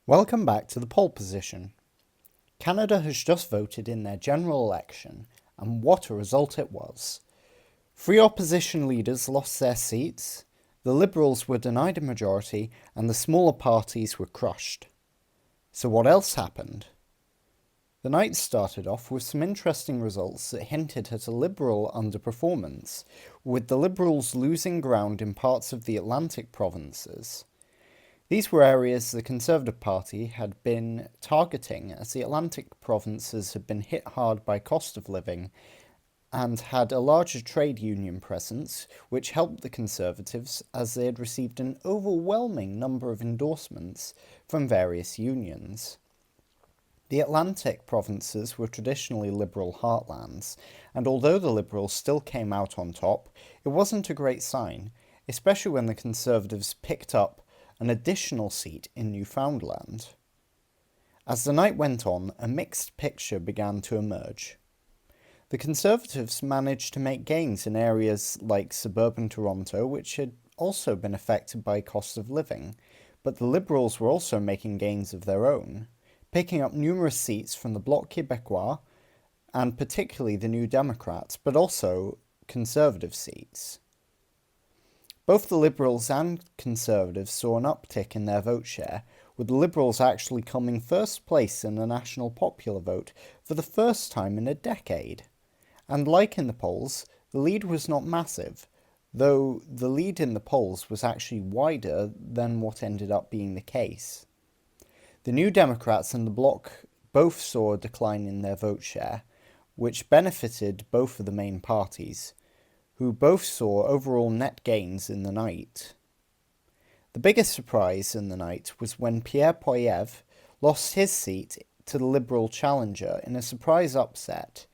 Welcome back to the pole position. Canada has just voted in their general election, and what a result it was. 3 opposition leaders lost their seats, the Liberals were denied a majority, and the smaller parties were crushed. So what else happened? The night started off with some interesting results that hinted at a Liberal underperformance, with the Liberals losing ground in parts of the Atlantic provinces. These were areas the Conservative Party had been targeting as the Atlantic provinces had been hit hard by cost of living and had a larger trade union presence, which helped the Conservatives as they had received an overwhelming number of endorsements from various unions. The Atlantic provinces were traditionally Liberal heartlands, and although the Liberals still came out on top, it wasn't a great sign, especially when the Conservatives picked up an additional seat in Newfoundland. As the night went on, a mixed picture began to emerge. The Conservatives managed to make gains in areas like suburban Toronto, which had also been affected by cost of living, but the Liberals were also making gains of their own, picking up numerous seats from the Bloc Québécois, and particularly the New Democrats, but also Conservative seats. Both the Liberals and Conservatives saw an uptick in their vote share, with the Liberals actually coming first place in the national popular vote for the first time in a decade. And like in the polls, the lead was not massive, though the lead in the polls was actually wider than what ended up being the case. The New Democrats and the Bloc both saw a decline in their vote share, which benefited both of the main parties, who both saw overall net gains in the night. The biggest surprise in the night was when Pierre Poilievre lost his seat to the Liberal challenger in a surprise upset,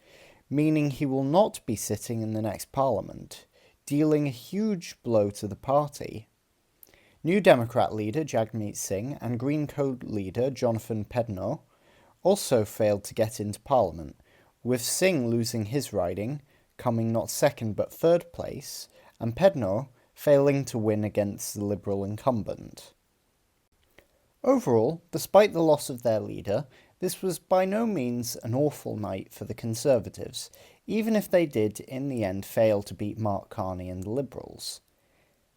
meaning he will not be sitting in the next parliament, dealing a huge blow to the party. New Democrat leader Jagmeet Singh and Green Code leader Jonathan Pedneau also failed to get into parliament, with Singh losing his riding, coming not second but third place, and Pedneau failing to win against the Liberal incumbent. Overall, despite the loss of their leader, this was by no means an awful night for the Conservatives, even if they did in the end fail to beat Mark Carney and the Liberals.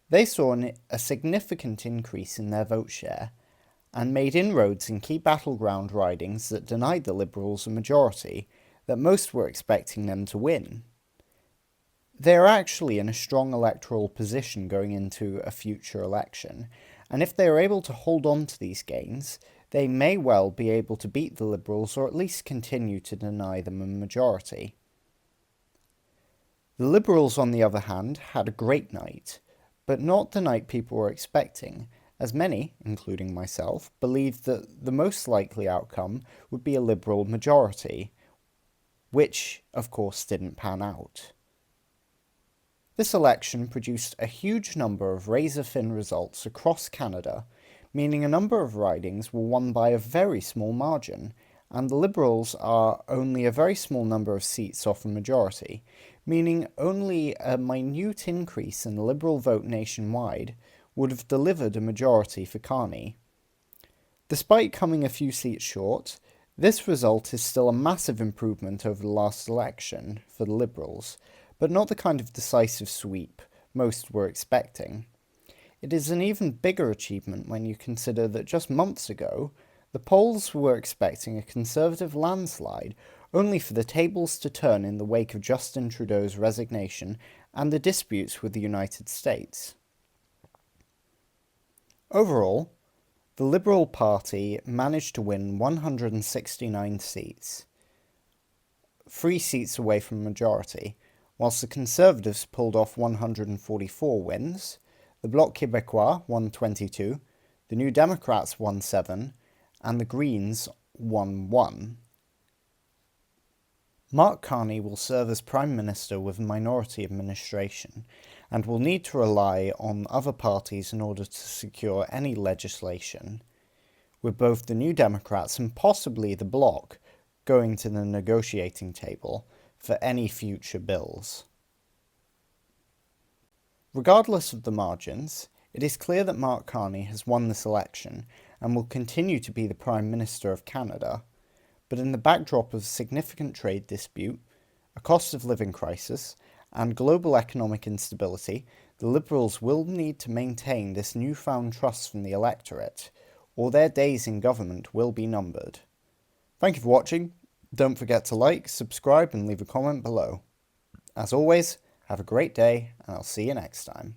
They saw a significant increase in their vote share, and made inroads in key battleground ridings that denied the Liberals a majority that most were expecting them to win. They are actually in a strong electoral position going into a future election, and if they are able to hold on to these gains, they may well be able to beat the Liberals or at least continue to deny them a majority. The Liberals, on the other hand, had a great night, but not the night people were expecting, as many, including myself, believed that the most likely outcome would be a Liberal majority, which, of course, didn't pan out. This election produced a huge number of razor-thin results across Canada, meaning a number of ridings were won by a very small margin, and the Liberals are only a very small number of seats off a majority, meaning only a minute increase in the Liberal vote nationwide would have delivered a majority for Carney. Despite coming a few seats short, this result is still a massive improvement over the last election for the Liberals, but not the kind of decisive sweep most were expecting. It is an even bigger achievement when you consider that just months ago, the polls were expecting a Conservative landslide, only for the tables to turn in the wake of Justin Trudeau's resignation and the disputes with the United States. Overall, the Liberal Party managed to win 169 seats, 3 seats away from majority, whilst the Conservatives pulled off 144 wins, the Bloc Québécois won 22, the New Democrats won 7, and the Greens won 1. Mark Carney will serve as Prime Minister with a minority administration, and will need to rely on other parties in order to secure any legislation, with both the New Democrats and possibly the Bloc going to the negotiating table for any future bills. Regardless of the margins, it is clear that Mark Carney has won this election, and will continue to be the Prime Minister of Canada, but in the backdrop of a significant trade dispute, a cost of living crisis, and global economic instability, the Liberals will need to maintain this newfound trust from the electorate, or their days in government will be numbered. Thank you for watching. Don't forget to like, subscribe, and leave a comment below. As always, have a great day, and I'll see you next time.